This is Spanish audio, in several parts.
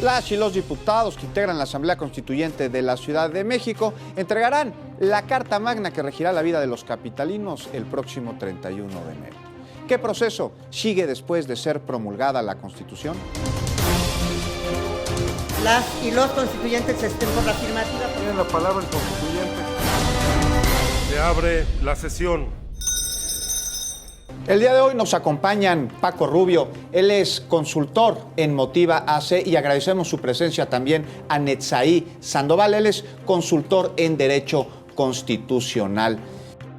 Las y los diputados que integran la Asamblea Constituyente de la Ciudad de México entregarán la Carta Magna que regirá la vida de los capitalinos el próximo 31 de enero. ¿Qué proceso sigue después de ser promulgada la Constitución? Las y los constituyentes estén por la afirmativa. Tiene la palabra el constituyente. Se abre la sesión. El día de hoy nos acompañan Paco Rubio, él es consultor en Motiva AC, y agradecemos su presencia también a Netzaí Sandoval, él es consultor en Derecho Constitucional.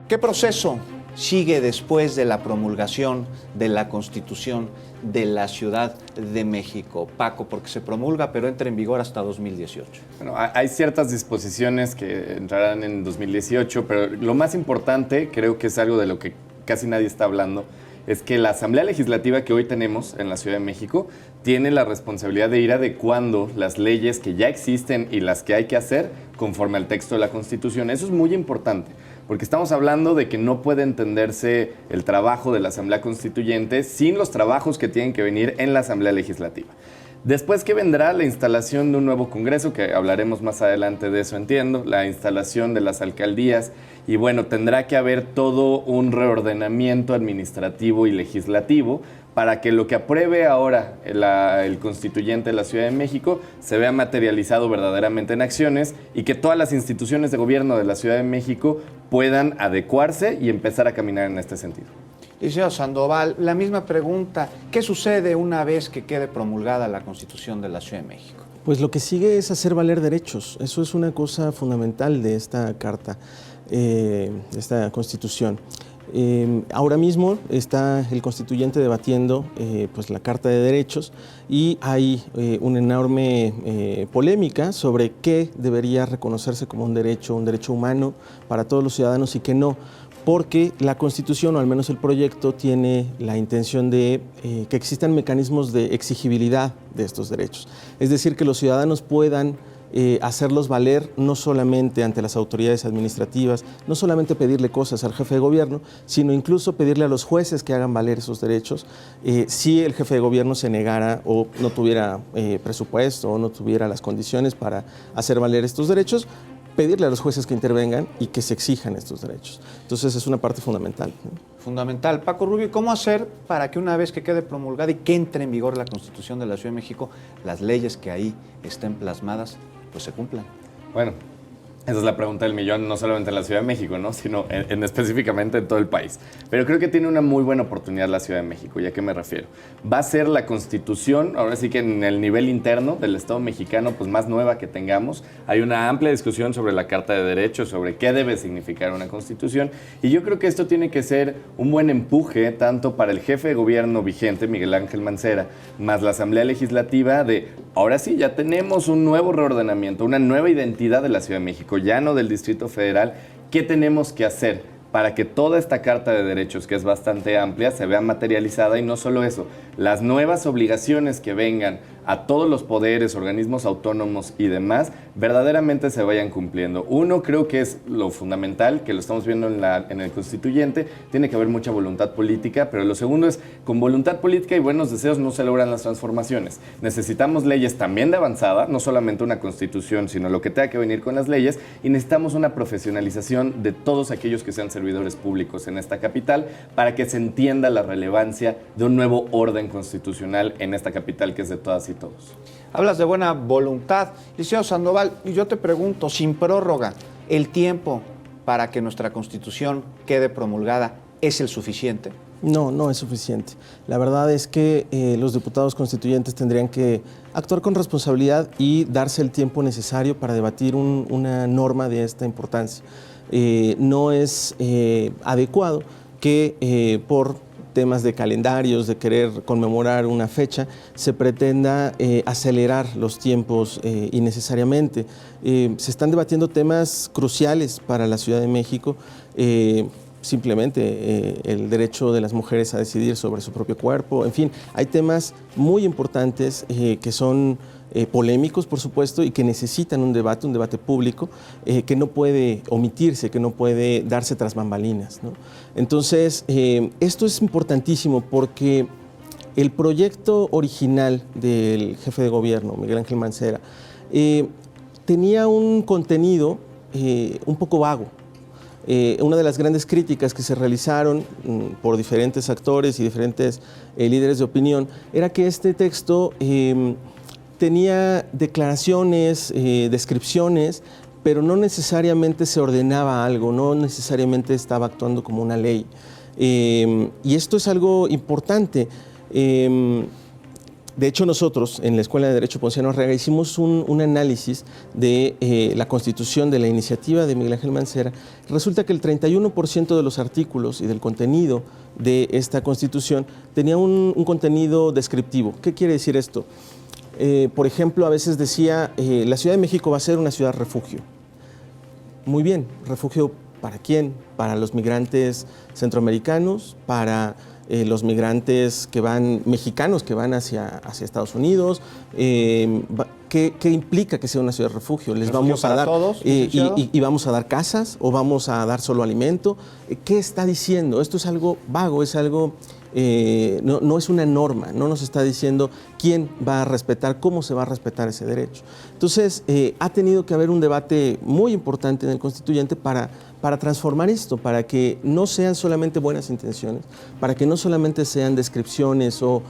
¿Qué proceso sigue después de la promulgación de la Constitución de la Ciudad de México? Paco, porque se promulga, pero entra en vigor hasta 2018. Bueno, hay ciertas disposiciones que entrarán en 2018, pero lo más importante, creo que es algo de lo que casi nadie está hablando, es que la Asamblea Legislativa que hoy tenemos en la Ciudad de México tiene la responsabilidad de ir adecuando las leyes que ya existen y las que hay que hacer conforme al texto de la Constitución. Eso es muy importante, porque estamos hablando de que no puede entenderse el trabajo de la Asamblea Constituyente sin los trabajos que tienen que venir en la Asamblea Legislativa. Después que vendrá la instalación de un nuevo Congreso, que hablaremos más adelante de eso, entiendo, la instalación de las alcaldías, y bueno, tendrá que haber todo un reordenamiento administrativo y legislativo para que lo que apruebe ahora el constituyente de la Ciudad de México se vea materializado verdaderamente en acciones y que todas las instituciones de gobierno de la Ciudad de México puedan adecuarse y empezar a caminar en este sentido. Licenciado Sandoval, la misma pregunta, ¿qué sucede una vez que quede promulgada la Constitución de la Ciudad de México? Pues lo que sigue es hacer valer derechos. Eso es una cosa fundamental de esta carta, de esta Constitución. Ahora mismo está el constituyente debatiendo pues la Carta de Derechos y hay una enorme polémica sobre qué debería reconocerse como un derecho humano para todos los ciudadanos y qué no, porque la Constitución, o al menos el proyecto, tiene la intención de que existan mecanismos de exigibilidad de estos derechos. Es decir, que los ciudadanos puedan hacerlos valer no solamente ante las autoridades administrativas, no solamente pedirle cosas al jefe de gobierno, sino incluso pedirle a los jueces que hagan valer esos derechos si el jefe de gobierno se negara o no tuviera presupuesto o no tuviera las condiciones para hacer valer estos derechos, pedirle a los jueces que intervengan y que se exijan estos derechos. Entonces es una parte fundamental. Fundamental. Paco Rubio, ¿cómo hacer para que una vez que quede promulgada y que entre en vigor la Constitución de la Ciudad de México, las leyes que ahí estén plasmadas pues se cumplan? Bueno, esa es la pregunta del millón, no solamente en la Ciudad de México, ¿no? Sino específicamente en todo el país. Pero creo que tiene una muy buena oportunidad la Ciudad de México. ¿Y a qué me refiero? Va a ser la Constitución, ahora sí que en el nivel interno del Estado mexicano, pues más nueva que tengamos. Hay una amplia discusión sobre la Carta de Derechos, sobre qué debe significar una Constitución. Y yo creo que esto tiene que ser un buen empuje, tanto para el jefe de gobierno vigente, Miguel Ángel Mancera, más la Asamblea Legislativa, de ahora sí, ya tenemos un nuevo reordenamiento, una nueva identidad de la Ciudad de México, ya no del Distrito Federal. ¿Qué tenemos que hacer para que toda esta Carta de Derechos, que es bastante amplia, se vea materializada? Y no solo eso, las nuevas obligaciones que vengan a todos los poderes, organismos autónomos y demás, verdaderamente se vayan cumpliendo. Uno, creo que es lo fundamental, que lo estamos viendo en el constituyente, tiene que haber mucha voluntad política, pero lo segundo es, con voluntad política y buenos deseos no se logran las transformaciones. Necesitamos leyes también de avanzada, no solamente una constitución, sino lo que tenga que venir con las leyes, y necesitamos una profesionalización de todos aquellos que sean servidores públicos en esta capital, para que se entienda la relevancia de un nuevo orden constitucional en esta capital que es de todas y todos. Hablas de buena voluntad, licenciado Sandoval, y yo te pregunto, sin prórroga, ¿el tiempo para que nuestra Constitución quede promulgada es el suficiente? No, no es suficiente. La verdad es que los diputados constituyentes tendrían que actuar con responsabilidad y darse el tiempo necesario para debatir una norma de esta importancia. No es adecuado que por temas de calendarios, de querer conmemorar una fecha, se pretenda acelerar los tiempos innecesariamente. Se están debatiendo temas cruciales para la Ciudad de México, simplemente el derecho de las mujeres a decidir sobre su propio cuerpo, en fin, hay temas muy importantes que son polémicos, por supuesto, y que necesitan un debate público que no puede omitirse, que no puede darse tras bambalinas, ¿no? Entonces, esto es importantísimo porque el proyecto original del jefe de gobierno, Miguel Ángel Mancera, tenía un contenido un poco vago. Una de las grandes críticas que se realizaron por diferentes actores y diferentes líderes de opinión era que este texto tenía declaraciones, descripciones, pero no necesariamente se ordenaba algo, no necesariamente estaba actuando como una ley. Y esto es algo importante. De hecho, nosotros en la Escuela de Derecho Ponciano Arriaga hicimos un análisis de la Constitución, de la iniciativa de Miguel Ángel Mancera. Resulta que el 31% de los artículos y del contenido de esta Constitución tenía un contenido descriptivo. ¿Qué quiere decir esto? Por ejemplo, a veces decía, la Ciudad de México va a ser una ciudad refugio. Muy bien, ¿refugio para quién? Para los migrantes centroamericanos, para los migrantes mexicanos que van hacia Estados Unidos. ¿Qué implica que sea una ciudad refugio? ¿Les vamos a dar todos, y vamos a dar casas o vamos a dar solo alimento? ¿Qué está diciendo? Esto es algo vago, es algo no es una norma, no nos está diciendo quién va a respetar, cómo se va a respetar ese derecho. Entonces, ha tenido que haber un debate muy importante en el constituyente para transformar esto, para que no sean solamente buenas intenciones, para que no solamente sean descripciones o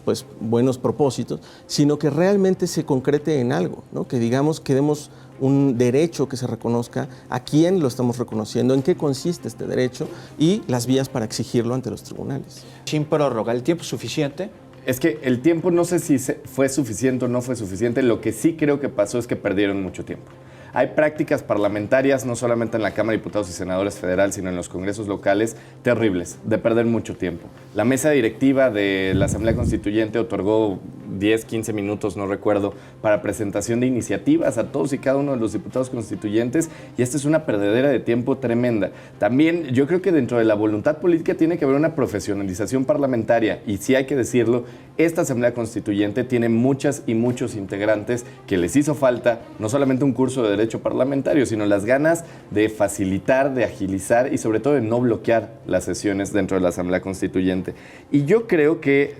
pues buenos propósitos, sino que realmente se concrete en algo, ¿no? Que digamos, que demos un derecho que se reconozca, a quién lo estamos reconociendo, en qué consiste este derecho y las vías para exigirlo ante los tribunales. Sin prórroga, ¿el tiempo es suficiente? Es que el tiempo no sé si fue suficiente o no fue suficiente. Lo que sí creo que pasó es que perdieron mucho tiempo. Hay prácticas parlamentarias, no solamente en la Cámara de Diputados y Senadores Federal, sino en los congresos locales, terribles, de perder mucho tiempo. La mesa directiva de la Asamblea Constituyente otorgó 10, 15 minutos, no recuerdo, para presentación de iniciativas a todos y cada uno de los diputados constituyentes, y esta es una perdedera de tiempo tremenda. También yo creo que dentro de la voluntad política tiene que haber una profesionalización parlamentaria, y sí hay que decirlo, esta Asamblea Constituyente tiene muchas y muchos integrantes que les hizo falta no solamente un curso de derecho parlamentario, sino las ganas de facilitar, de agilizar y sobre todo de no bloquear las sesiones dentro de la Asamblea Constituyente. Y yo creo que,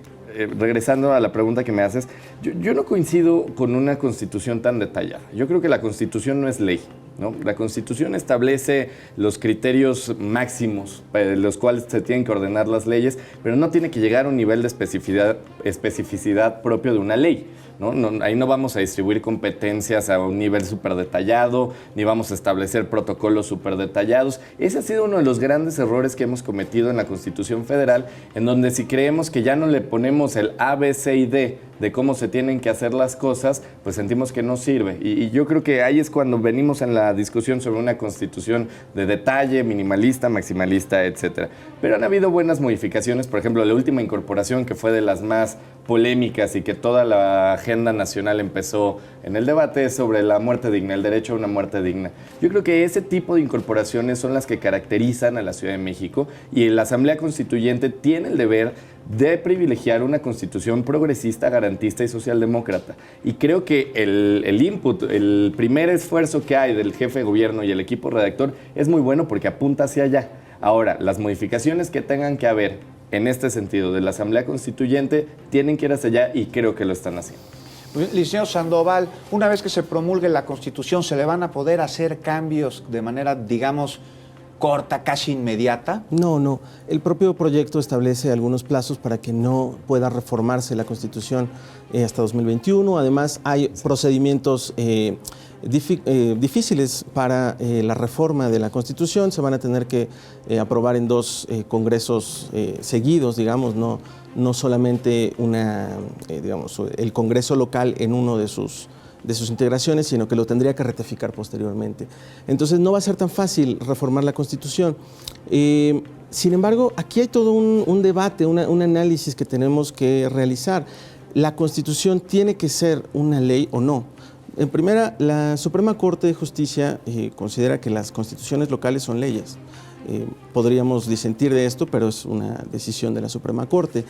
regresando a la pregunta que me haces, yo no coincido con una Constitución tan detallada. Yo creo que la Constitución no es ley, ¿no? La Constitución establece los criterios máximos de los cuales se tienen que ordenar las leyes, pero no tiene que llegar a un nivel de especificidad propio de una ley, ¿no? Ahí no vamos a distribuir competencias a un nivel súper detallado, ni vamos a establecer protocolos súper detallados. Ese ha sido uno de los grandes errores que hemos cometido en la Constitución Federal, en donde si creemos que ya no le ponemos el A, B, C y D de cómo se tienen que hacer las cosas, pues sentimos que no sirve. Y yo creo que ahí es cuando venimos en la discusión sobre una Constitución de detalle, minimalista, maximalista, etc. Pero han habido buenas modificaciones, por ejemplo, la última incorporación, que fue de las más polémicas y que toda la agenda nacional empezó en el debate, sobre la muerte digna, el derecho a una muerte digna. Yo creo que ese tipo de incorporaciones son las que caracterizan a la Ciudad de México, y la Asamblea Constituyente tiene el deber de privilegiar una Constitución progresista, garantista y socialdemócrata. Y creo que el input, el primer esfuerzo que hay del jefe de gobierno y el equipo redactor es muy bueno porque apunta hacia allá. Ahora, las modificaciones que tengan que haber en este sentido de la Asamblea Constituyente tienen que ir hacia allá, y creo que lo están haciendo. Licenciado Sandoval, una vez que se promulgue la Constitución, ¿se le van a poder hacer cambios de manera, digamos, corta, casi inmediata? No. El propio proyecto establece algunos plazos para que no pueda reformarse la Constitución hasta 2021. Además, hay procedimientos difíciles para la reforma de la Constitución. Se van a tener que aprobar en 2 congresos seguidos, digamos, no solamente el Congreso local en uno de sus integraciones, sino que lo tendría que ratificar posteriormente. Entonces no va a ser tan fácil reformar la Constitución. Sin embargo, aquí hay todo un debate, un análisis que tenemos que realizar. ¿La Constitución tiene que ser una ley o no? En primera, la Suprema Corte de Justicia considera que las constituciones locales son leyes. Podríamos disentir de esto, pero es una decisión de la Suprema Corte.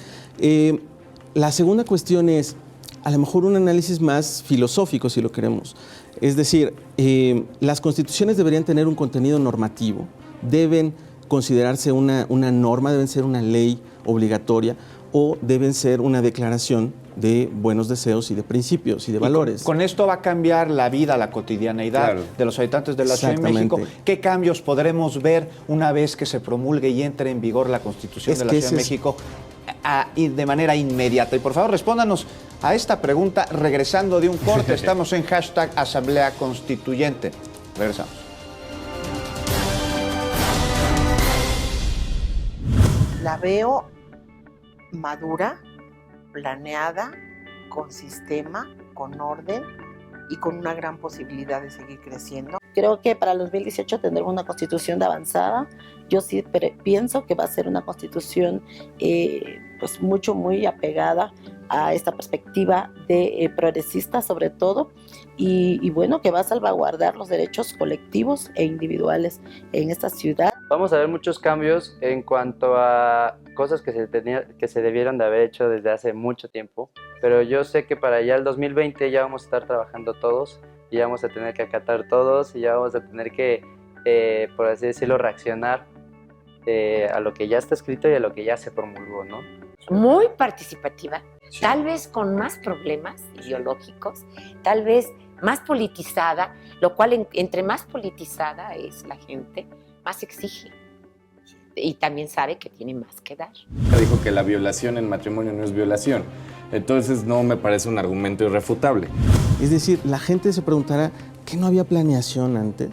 La segunda cuestión es, a lo mejor, un análisis más filosófico, si lo queremos. Es decir, las constituciones deberían tener un contenido normativo, deben considerarse una norma, deben ser una ley obligatoria, o deben ser una declaración de buenos deseos y de principios y de valores. Con esto va a cambiar la vida, la cotidianeidad Claro. de los habitantes de la Ciudad de México. ¿Qué cambios podremos ver una vez que se promulgue y entre en vigor la Constitución de la Ciudad de México y de manera inmediata? Y por favor, respóndanos a esta pregunta regresando de un corte. Estamos en hashtag Asamblea Constituyente. Regresamos. La veo madura, planeada, con sistema, con orden y con una gran posibilidad de seguir creciendo. Creo que para el 2018 tendremos una constitución de avanzada. Yo sí pienso que va a ser una constitución pues muy apegada a esta perspectiva de progresista sobre todo y bueno, que va a salvaguardar los derechos colectivos e individuales en esta ciudad. Vamos a ver muchos cambios en cuanto a cosas que se debieron de haber hecho desde hace mucho tiempo, pero yo sé que para ya el 2020 ya vamos a estar trabajando todos y ya vamos a tener que acatar todos y ya vamos a tener que, por así decirlo, reaccionar a lo que ya está escrito y a lo que ya se promulgó, ¿no? Muy participativa, tal vez con más problemas ideológicos, tal vez más politizada, lo cual entre más politizada es la gente, más exige y también sabe que tiene más que dar. Dijo que la violación en matrimonio no es violación, entonces no me parece un argumento irrefutable. Es decir, la gente se preguntará, ¿qué no había planeación antes?